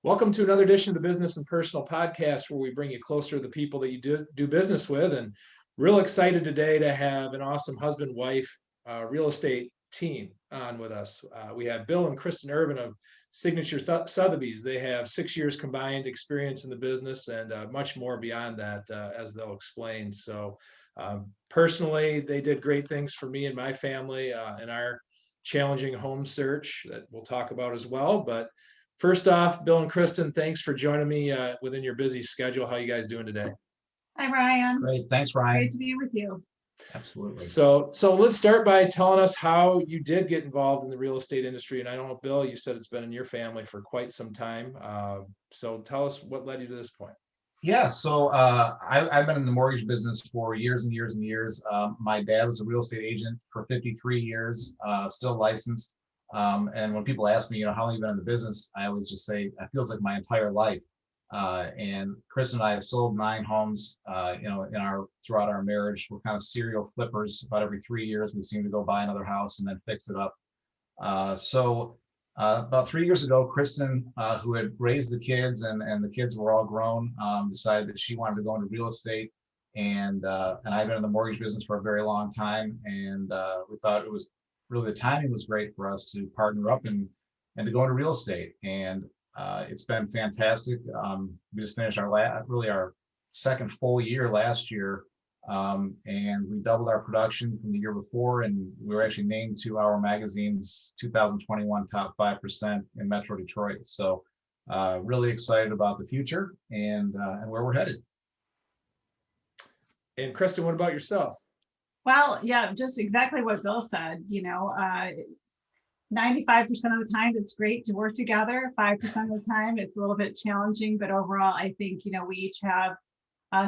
Welcome to another edition of the Business and Personal Podcast, where we bring you closer to the people that you do business with. And real excited today to have an awesome husband-wife real estate team on with us. We have Bill and Kristin Ervin of Signature Sotheby's. They have 6 years combined experience in the business and much more beyond that, as they'll explain. So personally, they did great things for me and my family in our challenging home search that we'll talk about as well. But first off, Bill and Kristin, thanks for joining me within your busy schedule. How are you guys doing today? Hi, Ryan. Great. Thanks, Ryan. Great to be with you. Absolutely. So let's start by telling us how you did get involved in the real estate industry. And I know, Bill, you said it's been in your family for quite some time. So tell us what led you to this point. Yeah. So I've been in the mortgage business for years and years and years. My dad was a real estate agent for 53 years, still licensed. And when people ask me, how long you've been in the business, I always just say, it feels like my entire life. And Chris and I have sold 9 homes, throughout our marriage. We're kind of serial flippers. About every 3 years, we seem to go buy another house and then fix it up. So about 3 years ago, Kristin, who had raised the kids and the kids were all grown, decided that she wanted to go into real estate. And I've been in the mortgage business for a very long time. And we thought it was really, the timing was great for us to partner up and to go into real estate. And it's been fantastic. We just finished our second full year last year. And we doubled our production from the year before, and we were actually named to our magazine's 2021 top 5% in Metro Detroit. So really excited about the future and where we're headed. And Kristin, what about yourself? Well, yeah, just exactly what Bill said. 95% of the time, it's great to work together. 5% of the time, it's a little bit challenging. But overall, I think, we each have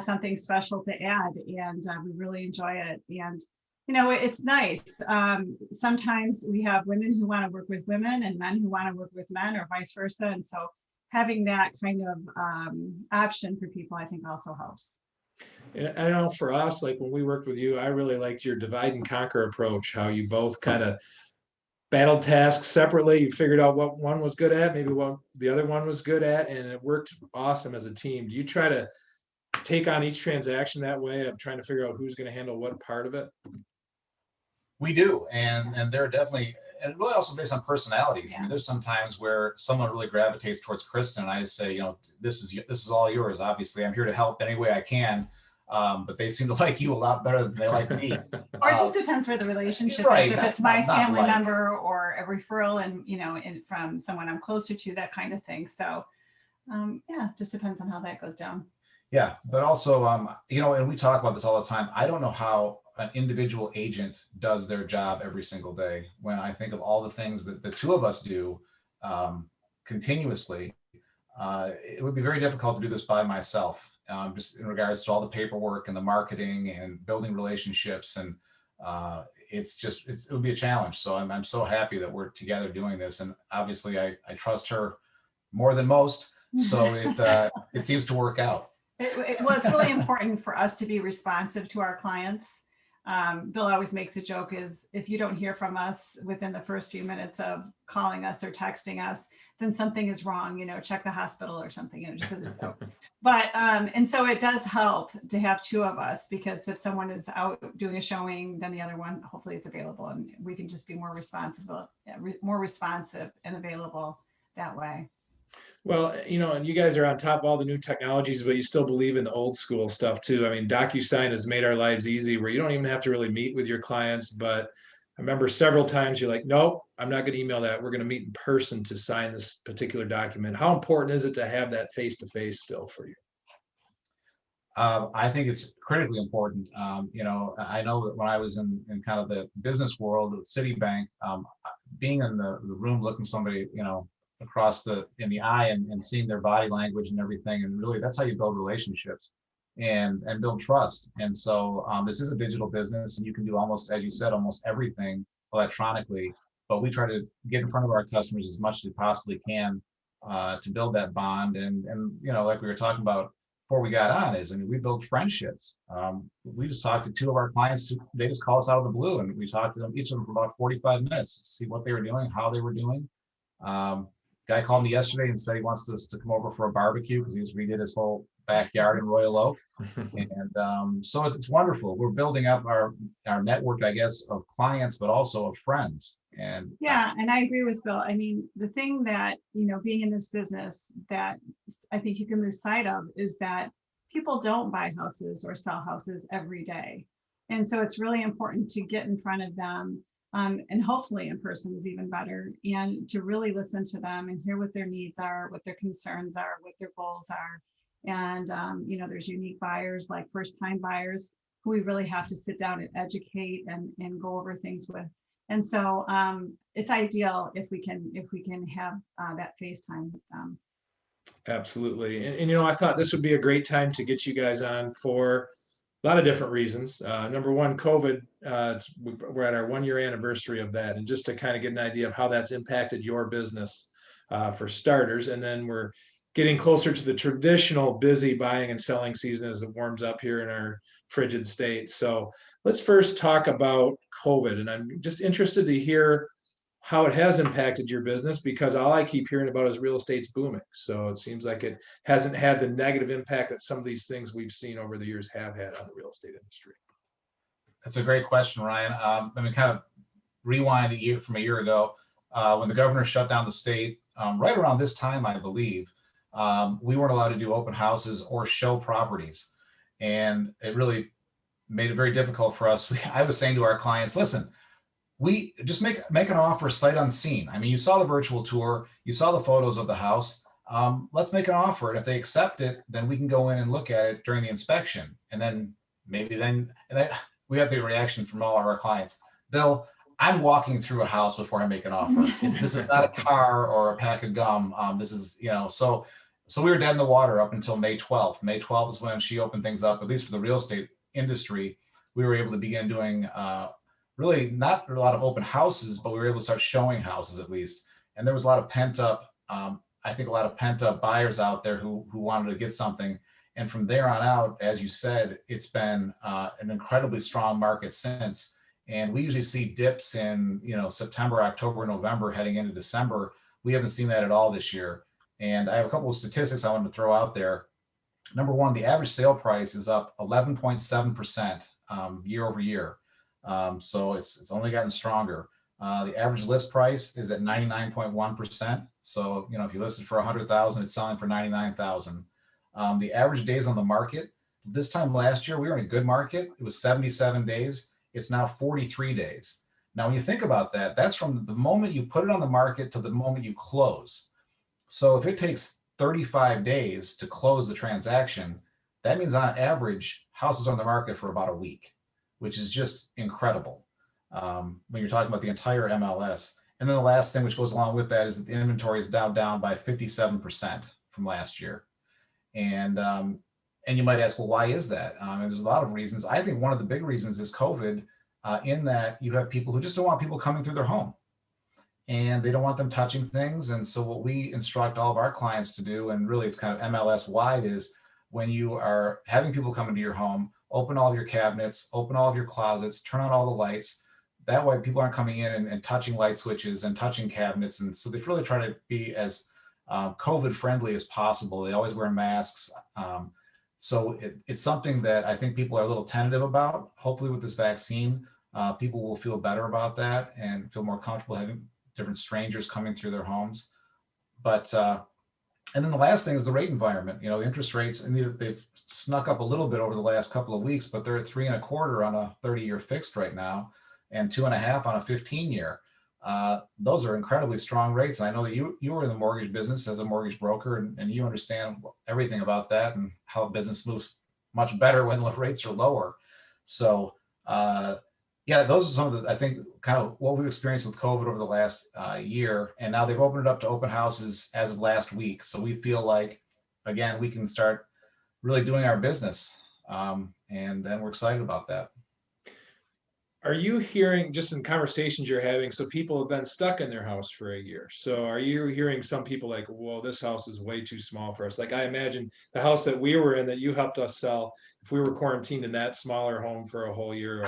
something special to add, and we really enjoy it. And, it's nice. Sometimes we have women who want to work with women and men who want to work with men, or vice versa. And so having that kind of option for people, I think also helps. And I know for us, like when we worked with you, I really liked your divide and conquer approach, how you both kind of battled tasks separately. You figured out what one was good at, maybe what the other one was good at, and it worked awesome as a team. Do you try to take on each transaction that way of trying to figure out who's going to handle what part of it? We do. And there are definitely, and it really also based on personalities. Yeah. I mean, there's some times where someone really gravitates towards Kristin, and I just say, this is all yours. Obviously, I'm here to help any way I can. But they seem to like you a lot better than they like me. Or it just depends where the relationship right, is. If it's my not family right. member or a referral and, from someone I'm closer to, that kind of thing. So, just depends on how that goes down. Yeah, but also, and we talk about this all the time. I don't know how an individual agent does their job every single day. When I think of all the things that the two of us do continuously, it would be very difficult to do this by myself. Just in regards to all the paperwork and the marketing and building relationships, and it would be a challenge. So I'm so happy that we're together doing this, and obviously I trust her more than most. So it seems to work out. Well, it's really important for us to be responsive to our clients. Bill always makes a joke is if you don't hear from us within the first few minutes of calling us or texting us, then something is wrong, check the hospital or something, just as a joke. But, and so it does help to have two of us, because if someone is out doing a showing, then the other one hopefully is available, and we can just be more responsive and available that way. Well, and you guys are on top of all the new technologies, but you still believe in the old school stuff too. I mean, DocuSign has made our lives easy where you don't even have to really meet with your clients. But I remember several times you're like, nope, I'm not going to email that. We're going to meet in person to sign this particular document. How important is it to have that face-to-face still for you? I think it's critically important. I know that when I was in kind of the business world with Citibank, being in the room, looking somebody, across in the eye and seeing their body language and everything, and really that's how you build relationships and build trust. And so this is a digital business, and you can do almost, as you said, almost everything electronically, but we try to get in front of our customers as much as we possibly can to build that bond. And like we were talking about before we got on, we build friendships. We just talked to 2 of our clients. They just call us out of the blue, and we talked to them, each of them, for about 45 minutes to see what they were doing, how they were doing. Guy called me yesterday and said he wants us to come over for a barbecue because he's redid his whole backyard in Royal Oak. And so it's wonderful. We're building up our network, I guess, of clients, but also of friends. And Yeah, and I agree with Bill. I mean, the thing that, being in this business that I think you can lose sight of is that people don't buy houses or sell houses every day. And so it's really important to get in front of them, and hopefully in person is even better, and to really listen to them and hear what their needs are, what their concerns are, what their goals are. And, there's unique buyers like first time buyers who we really have to sit down and educate and go over things with. And so it's ideal if we can have that FaceTime. Absolutely. And I thought this would be a great time to get you guys on for a lot of different reasons. Number one, COVID, we're at our 1 year anniversary of that. And just to kind of get an idea of how that's impacted your business for starters. And then we're getting closer to the traditional busy buying and selling season as it warms up here in our frigid state. So let's first talk about COVID. And I'm just interested to hear how it has impacted your business, because all I keep hearing about is real estate's booming. So it seems like it hasn't had the negative impact that some of these things we've seen over the years have had on the real estate industry. that's a great question, Ryan. Let me kind of rewind a year from a year ago when the governor shut down the state. Right around this time, I believe, we weren't allowed to do open houses or show properties, and it really made it very difficult for us. I was saying to our clients, listen, we just make an offer sight unseen. I mean, you saw the virtual tour, you saw the photos of the house. Let's make an offer, and if they accept it, then we can go in and look at it during the inspection, and then we got the reaction from all of our clients. Bill, I'm walking through a house before I make an offer. This is not a car or a pack of gum. This is, so we were dead in the water up until May 12th. May 12th is when she opened things up, at least for the real estate industry. We were able to begin doing really not a lot of open houses, but we were able to start showing houses at least. And there was a lot of pent up, I think a lot of pent up buyers out there who wanted to get something. And from there on out, as you said, it's been an incredibly strong market since. And we usually see dips in, September, October, November, heading into December. We haven't seen that at all this year. And I have a couple of statistics I wanted to throw out there. Number one, the average sale price is up 11.7% year over year. So it's only gotten stronger. The average list price is at 99.1%. So, if you listed for 100,000, it's selling for 99,000. The average days on the market, this time last year, we were in a good market. It was 77 days. It's now 43 days. Now, when you think about that, that's from the moment you put it on the market to the moment you close. So if it takes 35 days to close the transaction, that means on average, houses on the market for about a week, which is just incredible when you're talking about the entire MLS. And then the last thing which goes along with that is that the inventory is down by 57% from last year. And you might ask, well, why is that? And there's a lot of reasons. I think one of the big reasons is COVID, in that you have people who just don't want people coming through their home, and they don't want them touching things. And so what we instruct all of our clients to do, and really it's kind of MLS wide, is when you are having people come into your home, open all of your cabinets, open all of your closets, turn on all the lights. That way people aren't coming in and touching light switches and touching cabinets. And so they really try to be as COVID friendly as possible. They always wear masks. So it's something that I think people are a little tentative about. Hopefully with this vaccine, people will feel better about that and feel more comfortable having different strangers coming through their homes. But, and then the last thing is the rate environment. The interest rates, and they've snuck up a little bit over the last couple of weeks, but they're at 3.25% on a 30-year fixed right now, and 2.5% on a 15-year. Those are incredibly strong rates. And I know that you were in the mortgage business as a mortgage broker, and you understand everything about that and how business moves much better when the rates are lower. So those are some of the, I think, kind of what we've experienced with COVID over the last year. And now they've opened it up to open houses as of last week. So we feel like, again, we can start really doing our business. And then we're excited about that. Are you hearing, just in conversations you're having, so people have been stuck in their house for a year. So are you hearing some people like, well, this house is way too small for us? Like, I imagine the house that we were in that you helped us sell, if we were quarantined in that smaller home for a whole year,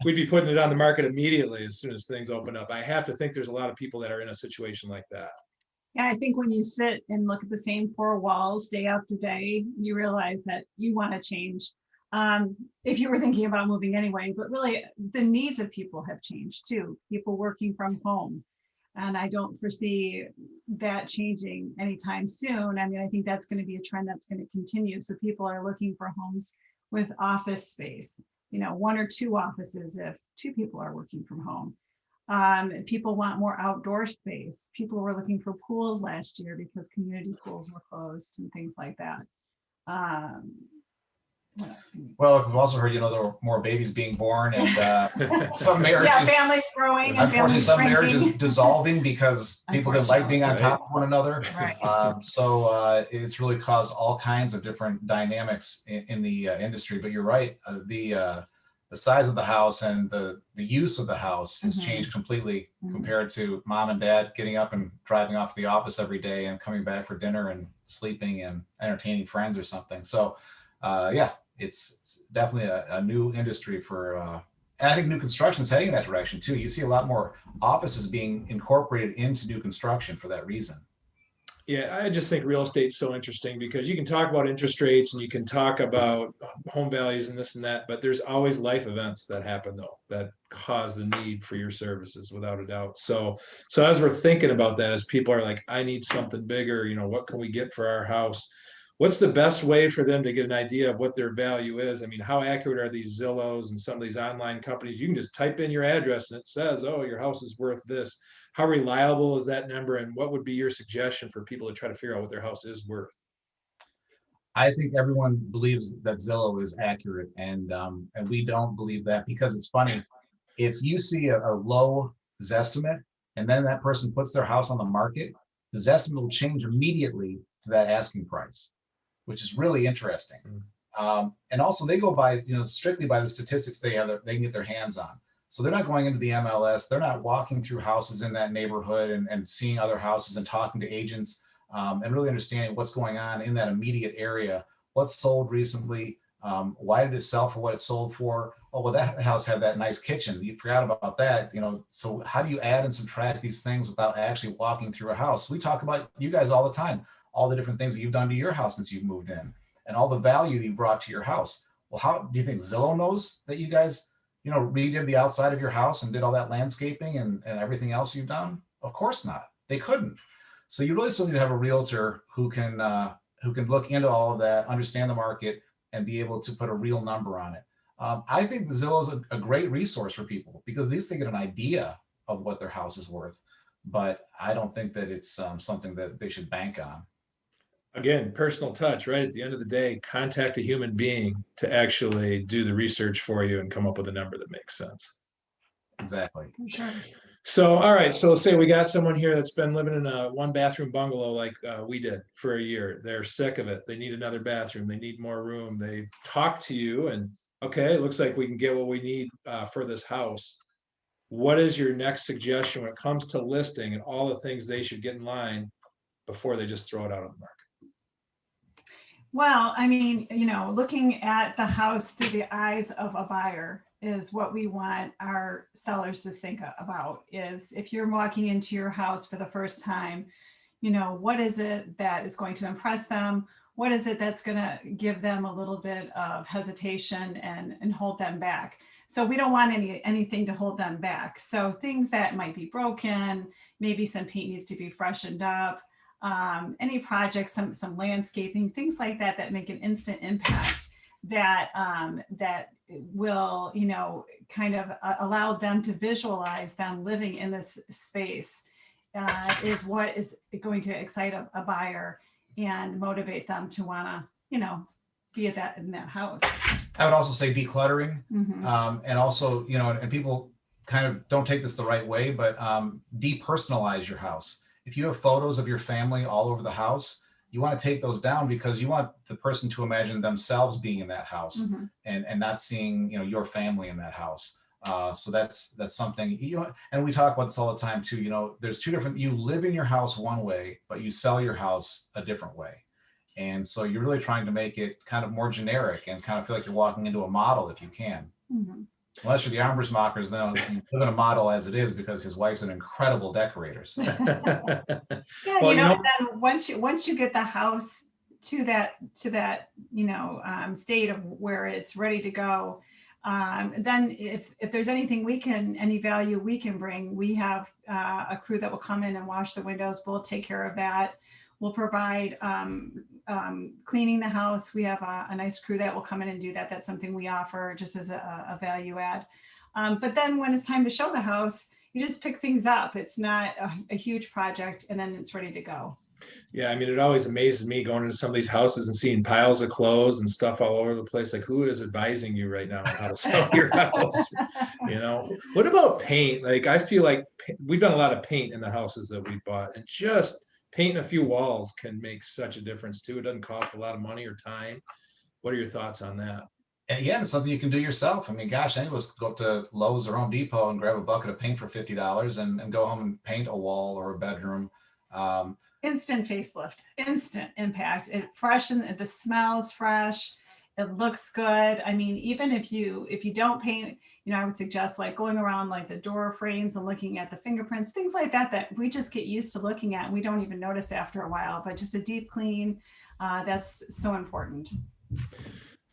we'd be putting it on the market immediately as soon as things open up. I have to think there's a lot of people that are in a situation like that. Yeah, I think when you sit and look at the same four walls day after day, you realize that you want to change. If you were thinking about moving anyway, but really the needs of people have changed too. People working from home. And I don't foresee that changing anytime soon. I mean, I think that's going to be a trend that's going to continue. So people are looking for homes with office space, one or two offices if two people are working from home. People want more outdoor space. People were looking for pools last year because community pools were closed and things like that. What else? Well, we've also heard, there were more babies being born, and some marriages, Yeah, families growing and unfortunately, families some shrinking. marriages dissolving because people didn't like being on Right. top of one another. Right. So it's really caused all kinds of different dynamics in the industry. But you're right, the size of the house and the use of the house has changed completely compared to mom and dad getting up and driving off to the office every day and coming back for dinner and sleeping and entertaining friends or something. So yeah, it's definitely a new industry for and I think new construction is heading in that direction too. You see a lot more offices being incorporated into new construction for that reason. Yeah, I just think real estate's so interesting because you can talk about interest rates and you can talk about home values and this and that, but there's always life events that happen though that cause the need for your services without a doubt. So as we're thinking about that, as people are like, I need something bigger, what can we get for our house? What's the best way for them to get an idea of what their value is? I mean, how accurate are these Zillows and some of these online companies? You can just type in your address and it says, oh, your house is worth this. How reliable is that number? And what would be your suggestion for people to try to figure out what their house is worth? I think everyone believes that Zillow is accurate, and we don't believe that because it's funny. If you see a low Zestimate and then that person puts their house on the market, the Zestimate will change immediately to that asking price, which is really interesting. And also they go by, strictly by the statistics they can get their hands on. So they're not going into the MLS. They're not walking through houses in that neighborhood and seeing other houses and talking to agents and really understanding what's going on in that immediate area. What's sold recently? Why did it sell for what it sold for? Oh, well, that house had that nice kitchen. You forgot about that. So how do you add and subtract these things without actually walking through a house? We talk about you guys all the time, all the different things that you've done to your house since you've moved in and all the value you brought to your house. Well, how do you think Zillow knows that you guys, redid the outside of your house and did all that landscaping and everything else you've done? Of course not. They couldn't. So you really still need to have a realtor who can look into all of that, understand the market, and be able to put a real number on it. I think the Zillow is a great resource for people because at least they get an idea of what their house is worth. But I don't think that it's something that they should bank on. Again, personal touch, right? At the end of the day, contact a human being to actually do the research for you and come up with a number that makes sense. Exactly. Sure. So, all right. So let's say we got someone here that's been living in a one bathroom bungalow like we did for a year. They're sick of it. They need another bathroom. They need more room. They talk to you and, okay, it looks like we can get what we need for this house. What is your next suggestion when it comes to listing and all the things they should get in line before they just throw it out on the market? Well, I mean, looking at the house through the eyes of a buyer is what we want our sellers to think about. Is if you're walking into your house for the first time, what is it that is going to impress them? What is it that's going to give them a little bit of hesitation and hold them back? So we don't want anything to hold them back. So things that might be broken, maybe some paint needs to be freshened up, any projects, some landscaping, things like that make an instant impact that will, kind of allow them to visualize them living in this space is what is going to excite a buyer and motivate them to want to, be in that house. I would also say decluttering, and also, and people kind of don't take this the right way, but depersonalize your house. If you have photos of your family all over the house, you want to take those down because you want the person to imagine themselves being in that house and not seeing, your family in that house. So that's something, and we talk about this all the time too. There's two different, you live in your house one way, but you sell your house a different way. And so you're really trying to make it kind of more generic and kind of feel like you're walking into a model if you can. Unless you're the Armbruster-Machers, then you live in a model as it is because his wife's an incredible decorator. So. Yeah, Well, and then once you get the house to that state of where it's ready to go, then if there's anything any value we can bring, we have a crew that will come in and wash the windows. We'll take care of that. We'll provide cleaning the house. We have a nice crew that will come in and do that. That's something we offer just as a value add. But then when it's time to show the house, you just pick things up. It's not a huge project, and then it's ready to go. Yeah, I mean, it always amazes me going into some of these houses and seeing piles of clothes and stuff all over the place. Like, who is advising you right now on how to sell your house? What about paint? Like, I feel like we've done a lot of paint in the houses that we bought, and just painting a few walls can make such a difference too. It doesn't cost a lot of money or time. What are your thoughts on that? And yeah, it's something you can do yourself. I mean, gosh, any of us go up to Lowe's or Home Depot and grab a bucket of paint for $50 and go home and paint a wall or a bedroom. Instant facelift, instant impact. It freshens, the smell's fresh. It looks good. I mean, even if you don't paint, I would suggest like going around like the door frames and looking at the fingerprints, things like that we just get used to looking at and we don't even notice after a while. But just a deep clean, that's so important.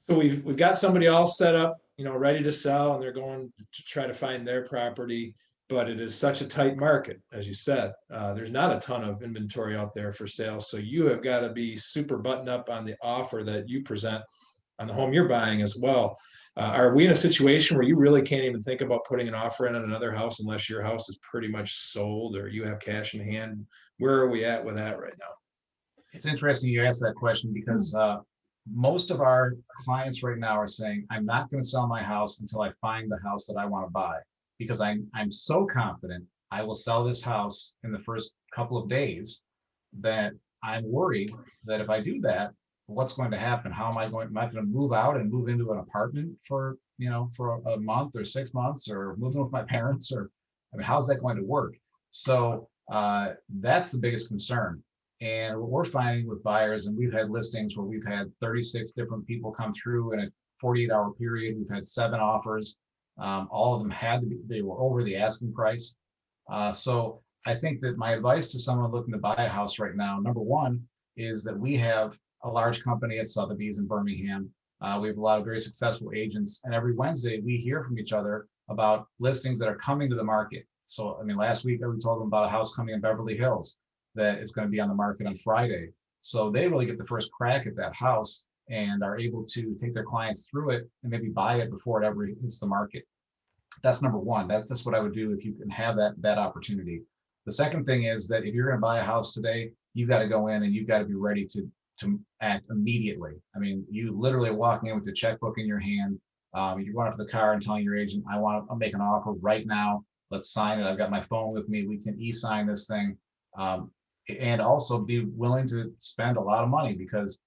So we've got somebody all set up, ready to sell, and they're going to try to find their property. But it is such a tight market, as you said. There's not a ton of inventory out there for sale. So you have got to be super buttoned up on the offer that you present on the home you're buying as well. Are we in a situation where you really can't even think about putting an offer in on another house unless your house is pretty much sold or you have cash in hand? Where are we at with that right now? It's interesting you asked that question because most of our clients right now are saying, I'm not going to sell my house until I find the house that I want to buy, because I'm so confident I will sell this house in the first couple of days that I'm worried that if I do that, what's going to happen? Am I going to move out and move into an apartment for a month or 6 months, or moving with my parents, or how's that going to work? So that's the biggest concern. And what we're finding with buyers, and we've had listings where we've had 36 different people come through in a 48-hour period. We've had 7 offers. All of them they were over the asking price. So I think that my advice to someone looking to buy a house right now, number one, is that we have a large company at Sotheby's in Birmingham. We have a lot of very successful agents, and every Wednesday we hear from each other about listings that are coming to the market. So, last week we told them about a house coming in Beverly Hills that is going to be on the market on Friday. So they really get the first crack at that house and are able to take their clients through it and maybe buy it before it ever hits the market. That's number one. That's what I would do if you can have that opportunity. The second thing is that if you're going to buy a house today, you've got to go in and you've got to be ready to act immediately. You literally are walking in with the checkbook in your hand. You're going up to the car and telling your agent, I'll make an offer right now. Let's sign it. I've got my phone with me. We can e-sign this thing. And also be willing to spend a lot of money, because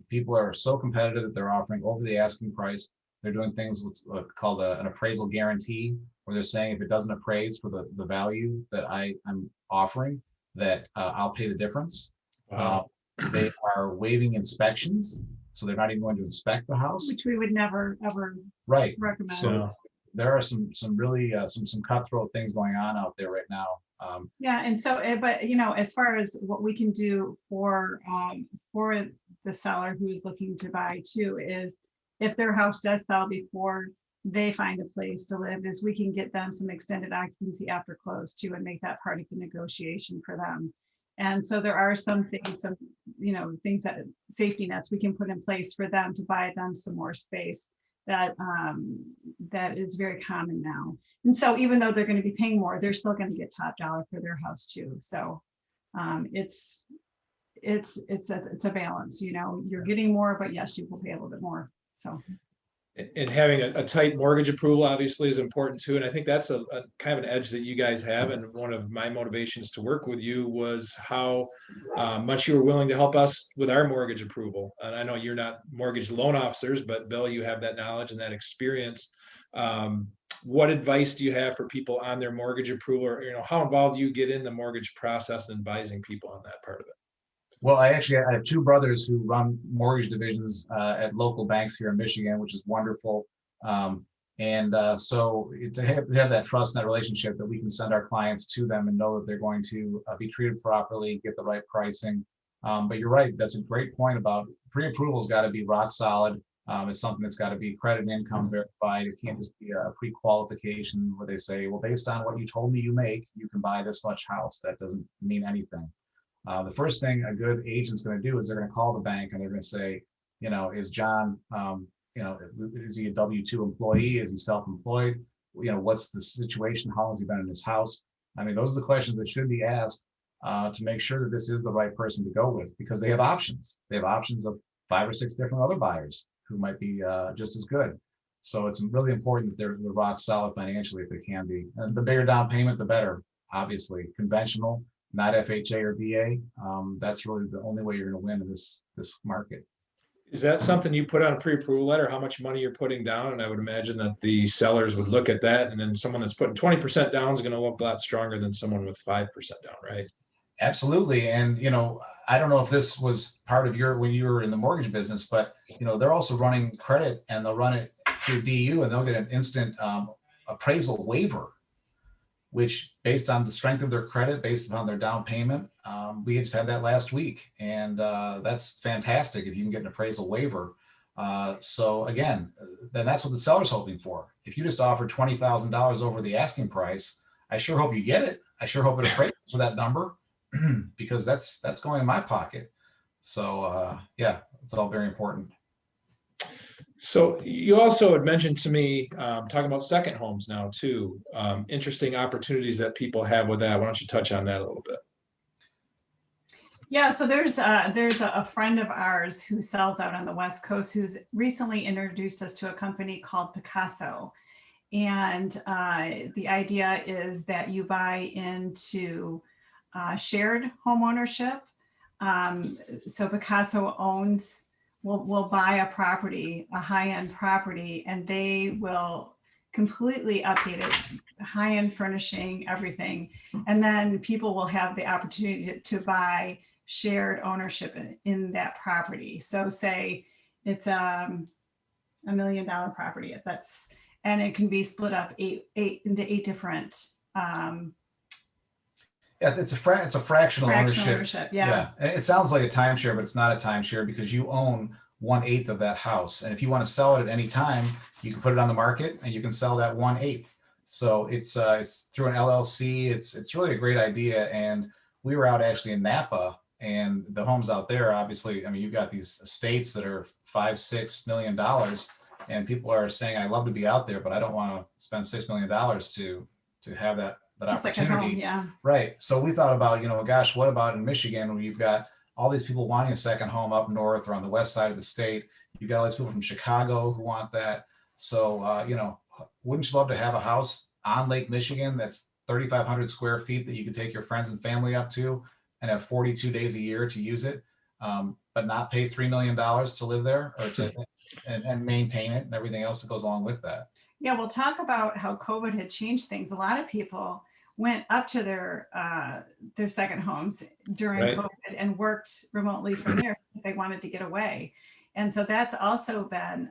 people are so competitive that they're offering over the asking price. They're doing things what's called an appraisal guarantee, where they're saying if it doesn't appraise for the value that I'm offering, that I'll pay the difference. Wow. They are waiving inspections, so they're not even going to inspect the house, Which we would never ever recommend. So there are some really some cutthroat things going on out there right now. Yeah, and so, but as far as what we can do for the seller who's looking to buy too, is if their house does sell before they find a place to live, is we can get them some extended occupancy after close too, and make that part of the negotiation for them. And so there are some things, things that safety nets we can put in place for them to buy them some more space. That is very common now. And so even though they're going to be paying more, they're still going to get top dollar for their house too. So it's a balance. You're getting more, but yes, you will pay a little bit more. So. And having a tight mortgage approval obviously is important too. And I think that's a kind of an edge that you guys have. And one of my motivations to work with you was how much you were willing to help us with our mortgage approval. And I know you're not mortgage loan officers, but Bill, you have that knowledge and that experience. What advice do you have for people on their mortgage approval, or how involved you get in the mortgage process and advising people on that part of it? Well, I have 2 brothers who run mortgage divisions at local banks here in Michigan, which is wonderful. And so to have that trust and that relationship that we can send our clients to them and know that they're going to be treated properly, get the right pricing. But you're right, that's a great point about pre-approval's got to be rock solid. It's something that's got to be credit and income verified. It can't just be a pre-qualification where they say, well, based on what you told me you make, you can buy this much house. That doesn't mean anything. The first thing a good agent's going to do is they're going to call the bank and they're going to say, is John, is he a W-2 employee? Is he self-employed? What's the situation? How long has he been in his house? I mean, those are the questions that should be asked to make sure that this is the right person to go with, because they have options. They have options of 5 or 6 different other buyers who might be just as good. So it's really important that they're rock solid financially if they can be. And the bigger down payment, the better, obviously. Conventional, not FHA or VA. That's really the only way you're going to win in this market. Is that something you put on a pre-approval letter, how much money you're putting down? And I would imagine that the sellers would look at that, and then someone that's putting 20% down is going to look a lot stronger than someone with 5% down, right? Absolutely. And, I don't know if this was part of when you were in the mortgage business, but, they're also running credit, and they'll run it through DU, and they'll get an instant appraisal waiver, which based on the strength of their credit, based upon their down payment, we just had that last week. And that's fantastic if you can get an appraisal waiver. So again, then that's what the seller's hoping for. If you just offer $20,000 over the asking price, I sure hope you get it. I sure hope it appraises for that number because that's going in my pocket. So yeah, it's all very important. So you also had mentioned to me, talking about second homes now too, interesting opportunities that people have with that. Why don't you touch on that a little bit? Yeah, so there's a friend of ours who sells out on the West Coast who's recently introduced us to a company called Picasso. And the idea is that you buy into shared home ownership. So Picasso will buy a property, a high-end property, and they will completely update it, high-end furnishing, everything. And then people will have the opportunity to buy shared ownership in that property. So say it's $1 million property, and it can be split up into 8 different it's a fractional ownership. Yeah. And it sounds like a timeshare, but it's not a timeshare because you own 1/8 of that house. And if you want to sell it at any time, you can put it on the market and you can sell that 1/8. So it's through an LLC. It's really a great idea. And we were out actually in Napa, and the homes out there, obviously, I mean, you've got these estates that are $5-6 million, and people are saying, I'd love to be out there, but I don't want to spend $6 million to have that opportunity. Home, yeah. Right. So we thought about, gosh, what about in Michigan where you've got all these people wanting a second home up north or on the west side of the state? You've got all these people from Chicago who want that. So, wouldn't you love to have a house on Lake Michigan that's 3,500 square feet that you could take your friends and family up to and have 42 days a year to use it, but not pay $3 million to live there or and maintain it and everything else that goes along with that? Yeah, we'll talk about how COVID had changed things. A lot of people went up to their second homes during Right. COVID and worked remotely from there because they wanted to get away. And so that's also been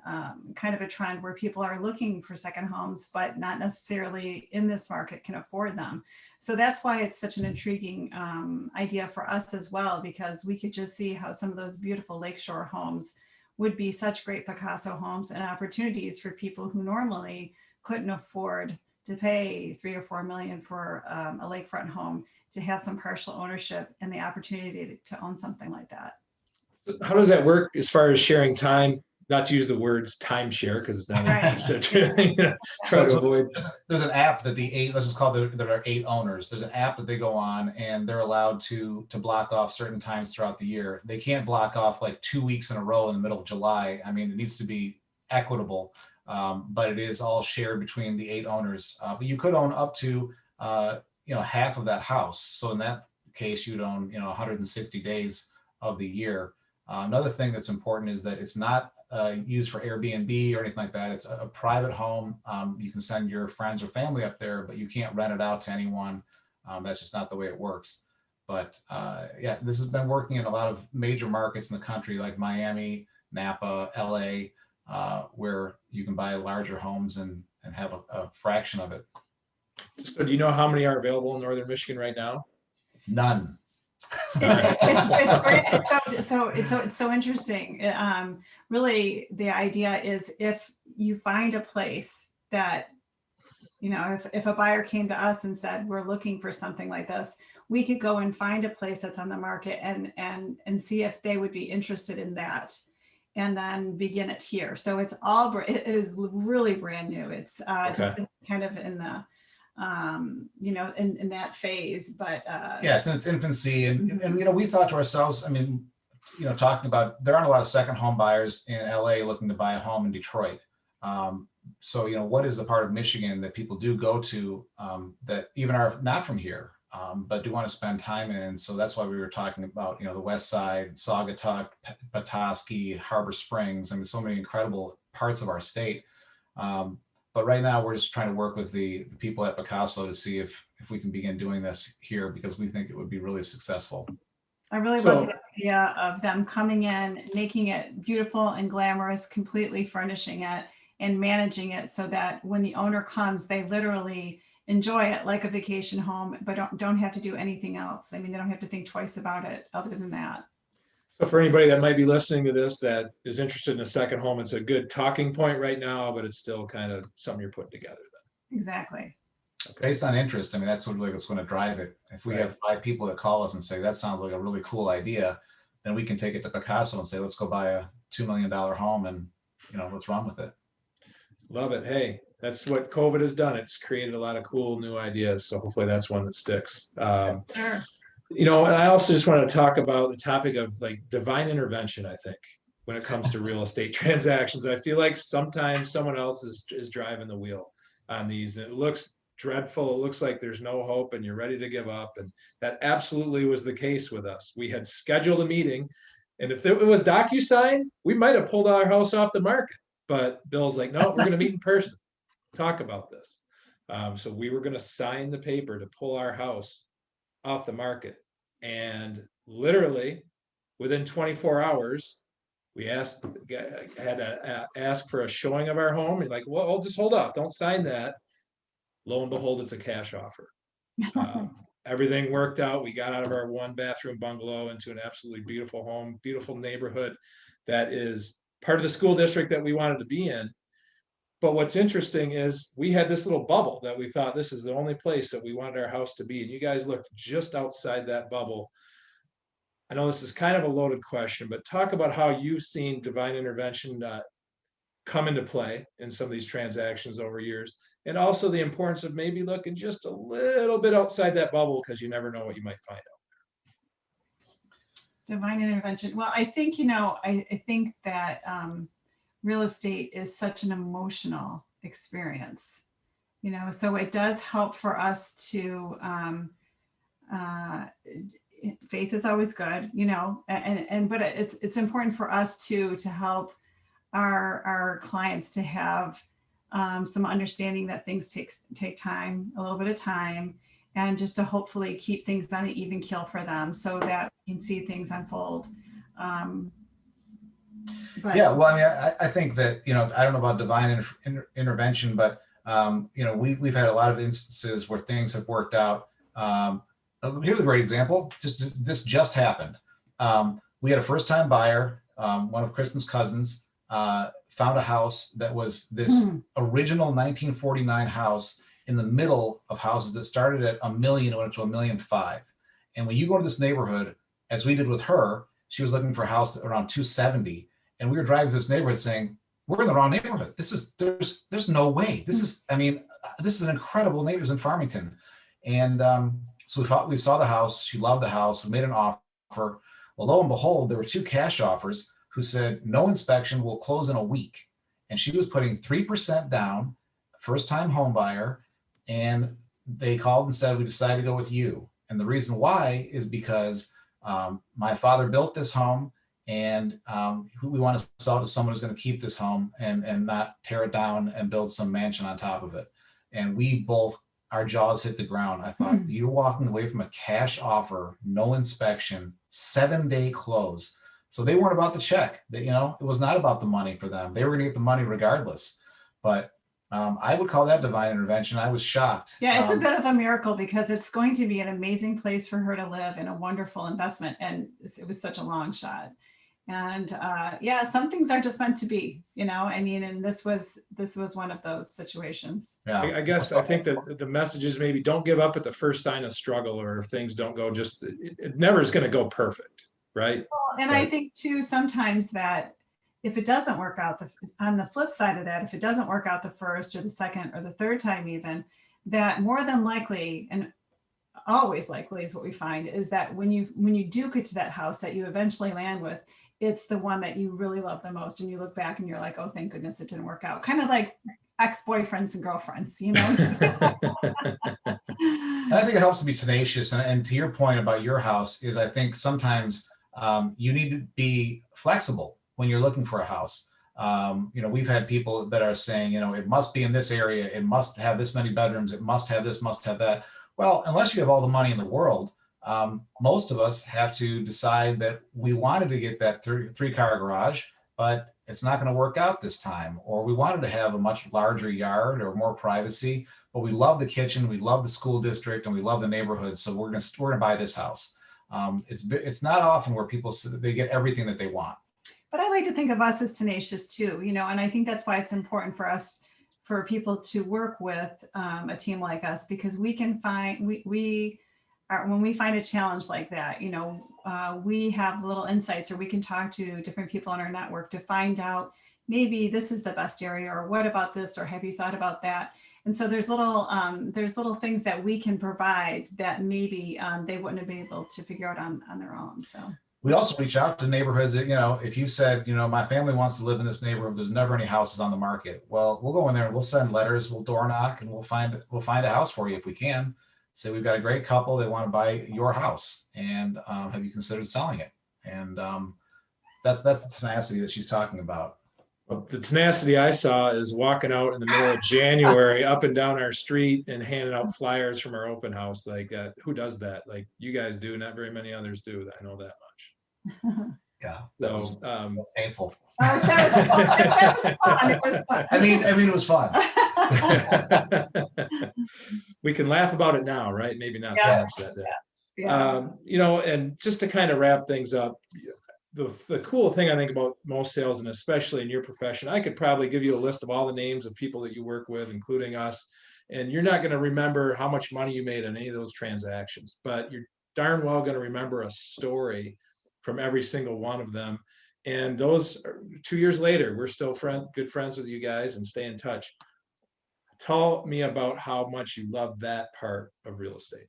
kind of a trend where people are looking for second homes, but not necessarily in this market can afford them. So that's why it's such an intriguing idea for us as well, because we could just see how some of those beautiful lakeshore homes would be such great Picasso homes and opportunities for people who normally couldn't afford to pay $3 or $4 million for a lakefront home to have some partial ownership and the opportunity to own something like that. How does that work as far as sharing time? Not to use the words timeshare because it's not Right. try to avoid. There's an app that let's just call there are 8 owners. There's an app that they go on and they're allowed to block off certain times throughout the year. They can't block off like 2 weeks in a row in the middle of July. I mean, it needs to be equitable, but it is all shared between the 8 owners. But you could own up to half of that house. So in that case, you'd own 160 days of the year. Another thing that's important is that it's not used for Airbnb or anything like that. It's a private home. You can send your friends or family up there, but you can't rent it out to anyone. That's just not the way it works. But yeah, this has been working in a lot of major markets in the country, like Miami, Napa, LA, where you can buy larger homes and and have a fraction of it. So do you know how many are available in Northern Michigan right now? None. It's so interesting. Really, the idea is if you find a place that, if a buyer came to us and said, we're looking for something like this, we could go and find a place that's on the market and see if they would be interested in that, and then begin it here. So it is really brand new. It's just kind of in the in that phase, but yeah, it's in its infancy, and we thought to ourselves, talking about, there aren't a lot of second home buyers in LA looking to buy a home in Detroit. So what is the part of Michigan that people do go to that even are not from here, but do want to spend time in? And so that's why we were talking about the West Side, Saugatuck, Petoskey, Harbor Springs. So many incredible parts of our state. But right now, we're just trying to work with the people at Picasso to see if we can begin doing this here, because we think it would be really successful. I really love the idea of them coming in, making it beautiful and glamorous, completely furnishing it and managing it so that when the owner comes, they literally enjoy it like a vacation home, but don't have to do anything else. They don't have to think twice about it other than that. So for anybody that might be listening to this that is interested in a second home, it's a good talking point right now, but it's still kind of something you're putting together then. Exactly. Okay. Based on interest. That's what's going to drive it. If we have 5 people that call us and say, that sounds like a really cool idea, then we can take it to Picasso and say, let's go buy a $2 million home and, let's run with it. Love it. Hey, that's what COVID has done. It's created a lot of cool new ideas. So hopefully that's one that sticks. Sure. And I also just want to talk about the topic of like divine intervention, I think, when it comes to real estate transactions. I feel like sometimes someone else is driving the wheel on these. And it looks dreadful. It looks like there's no hope and you're ready to give up. And that absolutely was the case with us. We had scheduled a meeting. And if it was DocuSign, we might have pulled our house off the market. But Bill's like, no, we're going to meet in person, talk about this. So we were going to sign the paper to pull our house off the market. And literally within 24 hours, we had to ask for a showing of our home. And like, well, I'll just hold off. Don't sign that. Lo and behold, it's a cash offer. Everything worked out. We got out of our 1-bathroom bungalow into an absolutely beautiful home, beautiful neighborhood that is part of the school district that we wanted to be in. But what's interesting is we had this little bubble that we thought this is the only place that we wanted our house to be. And you guys looked just outside that bubble. I know this is kind of a loaded question, but talk about how you've seen divine intervention come into play in some of these transactions over years. And also the importance of maybe looking just a little bit outside that bubble, because you never know what you might find out. Divine intervention. Well, I think, I think that real estate is such an emotional experience, so it does help for us to, faith is always good, but it's important for us to help our clients to have some understanding that things take time, a little bit of time, and just to hopefully keep things on an even keel for them so that we can see things unfold. Yeah, well, I think that, I don't know about divine intervention, but, we've had a lot of instances where things have worked out. Here's a great example. This just happened. We had a first-time buyer, one of Kristen's cousins, found a house that was this original 1949 house in the middle of houses that started at $1 million and went up to $1.5 million. And when you go to this neighborhood, as we did with her, she was looking for a house around 270. And we were driving through this neighborhood saying, we're in the wrong neighborhood. There's no way. This is an incredible neighborhood in Farmington. And so we saw the house. She loved the house. We made an offer. Well, lo and behold, there were 2 cash offers who said, no inspection, will close in a week. And she was putting 3% down, first-time home buyer. And they called and said, we decided to go with you. And the reason why is because my father built this home, and we want to sell it to someone who's going to keep this home and not tear it down and build some mansion on top of it. And we both, our jaws hit the ground. I thought, you're walking away from a cash offer, no inspection, 7-day close. So they weren't about the check. It was not about the money for them. They were going to get the money regardless. But I would call that divine intervention. I was shocked. Yeah, it's a bit of a miracle because it's going to be an amazing place for her to live and a wonderful investment. And it was such a long shot. And yeah, some things are just meant to be, I mean, and this was one of those situations. Yeah. I guess I think that the message is maybe don't give up at the first sign of struggle, or if things don't go it never is going to go perfect, right? And I think too, sometimes that if it doesn't work out, on the flip side of that, if it doesn't work out the first or the second or the third time even, that more than likely, and always likely is what we find, is that when you do get to that house that you eventually land with, it's the one that you really love the most. And you look back and you're like, oh, thank goodness it didn't work out. Kind of like ex-boyfriends and girlfriends, And I think it helps to be tenacious. And to your point about your house is, I think sometimes you need to be flexible when you're looking for a house. We've had people that are saying, it must be in this area. It must have this many bedrooms. It must have this, must have that. Well, unless you have all the money in the world, most of us have to decide that we wanted to get that three-car garage, but it's not going to work out this time. Or we wanted to have a much larger yard or more privacy, but we love the kitchen, we love the school district, and we love the neighborhood. So we're going to buy this house. It's not often where people they get everything that they want. But I like to think of us as tenacious too, and I think that's why it's important for us, for people to work with a team like us, because we can find, when we find a challenge like that, we have little insights, or we can talk to different people in our network to find out maybe this is the best area, or what about this, or have you thought about that? And so there's little things that we can provide that maybe they wouldn't have been able to figure out on their own. So we also reach out to neighborhoods that, if you said, my family wants to live in this neighborhood, there's never any houses on the market. Well, we'll go in there and we'll send letters, we'll door knock, and we'll find a house for you if we can. Say, we've got a great couple, they want to buy your house, and have you considered selling it? And that's the tenacity that she's talking about. Well, the tenacity I saw is walking out in the middle of January up and down our street and handing out flyers from our open house. Like, who does that? Like, you guys do. Not very many others do. I know that much. Yeah, that was painful. That was fun. It was fun. I mean, it was fun. We can laugh about it now, right? Maybe not so much that day. Yeah. And just to kind of wrap things up, the cool thing I think about most sales, and especially in your profession, I could probably give you a list of all the names of people that you work with, including us, and you're not going to remember how much money you made on any of those transactions, but you're darn well going to remember a story from every single one of them. And those 2 years later, we're still good friends with you guys and stay in touch. Tell me about how much you love that part of real estate.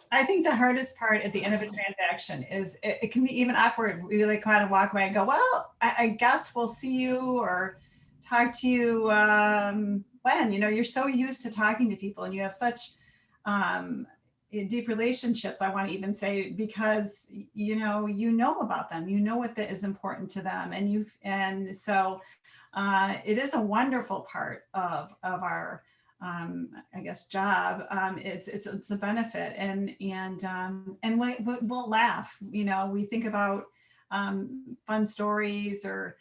I think the hardest part at the end of a transaction is it can be even awkward. We like kind of walk away and go, well, I guess we'll see you or talk to you when, you're so used to talking to people and you have such deep relationships, I want to even say, because you know about them, what is important to them, and so it is a wonderful part of our I guess job. It's a benefit, and we'll laugh. We think about fun stories or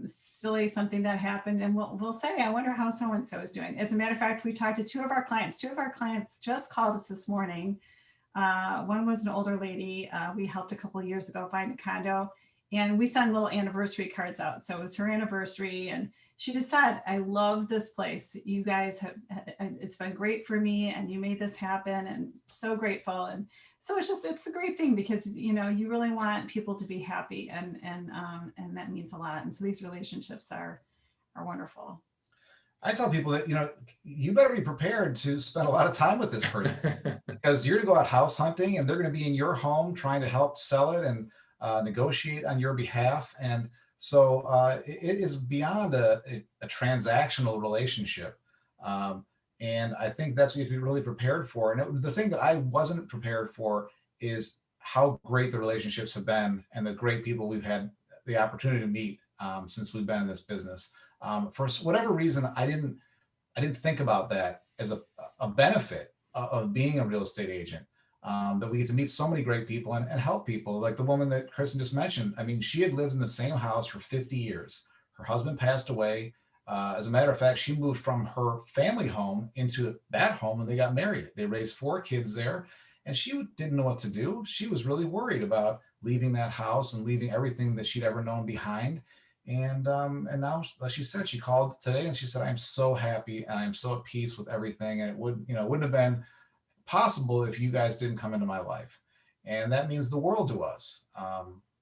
silly something that happened, and we'll say, I wonder how so and so is doing. As a matter of fact, we talked to two of our clients just called us this morning. One was an older lady. We helped a couple of years ago find a condo, and we send little anniversary cards out. So it was her anniversary, and she just said, I love this place. You guys it's been great for me, and you made this happen, and so grateful. And so it's a great thing, because, you really want people to be happy, and that means a lot. And so these relationships are wonderful. I tell people that, you better be prepared to spend a lot of time with this person, because you're going to go out house hunting, and they're going to be in your home trying to help sell it and negotiate on your behalf. And so it is beyond a transactional relationship. And I think that's what you have to be really prepared for. And the thing that I wasn't prepared for is how great the relationships have been, and the great people we've had the opportunity to meet since we've been in this business. For whatever reason, I didn't think about that as a benefit of being a real estate agent. That we get to meet so many great people and help people, like the woman that Kristin just mentioned. I mean, she had lived in the same house for 50 years. Her husband passed away. As a matter of fact, she moved from her family home into that home and they got married. They raised 4 kids there, and she didn't know what to do. She was really worried about leaving that house and leaving everything that she'd ever known behind. And now, like she said, she called today and she said, "I'm so happy and I'm so at peace with everything. And it wouldn't have been possible if you guys didn't come into my life." And that means the world to us.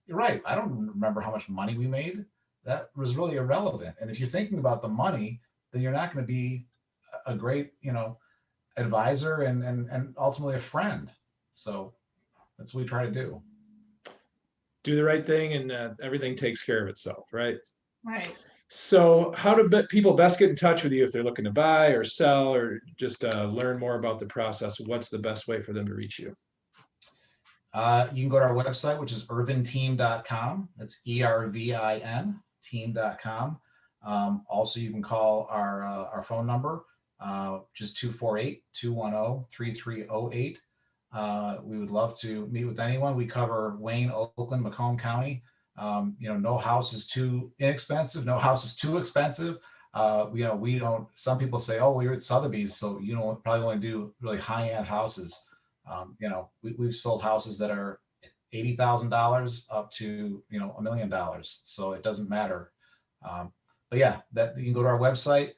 You're right. I don't remember how much money we made. That was really irrelevant. And if you're thinking about the money, then you're not going to be a great, advisor and ultimately a friend. So that's what we try to do. Do the right thing, and everything takes care of itself, right? Right. So how do people best get in touch with you if they're looking to buy or sell or just learn more about the process? What's the best way for them to reach you? You can go to our website, which is ervinteam.com. That's ERVIN team.com. Also, you can call our phone number, which is 248-210-3308. We would love to meet with anyone. We cover Wayne, Oakland, Macomb County. No house is too inexpensive. No house is too expensive. We don't, some people say, oh, well, you're at Sotheby's, so you don't probably only do really high-end houses. We've sold houses that are $80,000 up to, $1 million. So it doesn't matter. But yeah, that you can go to our website.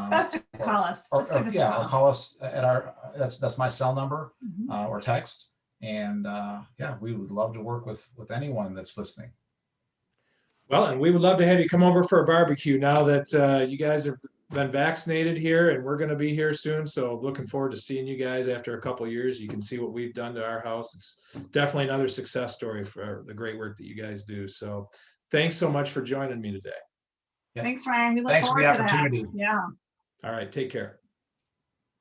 Best to call us. Just give us a call. Or call us at that's my cell number, Mhm. or text. And we would love to work with anyone that's listening. Well, and we would love to have you come over for a barbecue now that you guys have been vaccinated here, and we're going to be here soon. So looking forward to seeing you guys after a couple of years. You can see what we've done to our house. It's definitely another success story for the great work that you guys do. So thanks so much for joining me today. Yeah. Thanks, Ryan. We look Thanks for forward the to that. opportunity. Yeah. All right, take care.